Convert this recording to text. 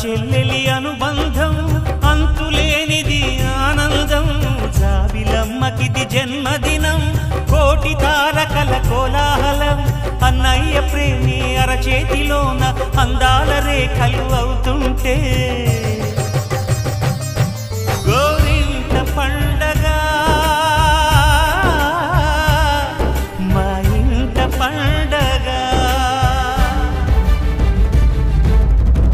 చెల్లెలి అనుబంధం అంతులేనిది ఆనందం జాబిలమ్మకిది జన్మదినం కోటి తారకల కోలాహలం అన్నయ్య ప్రేమి అరచేతిలోన అందాల రేఖలు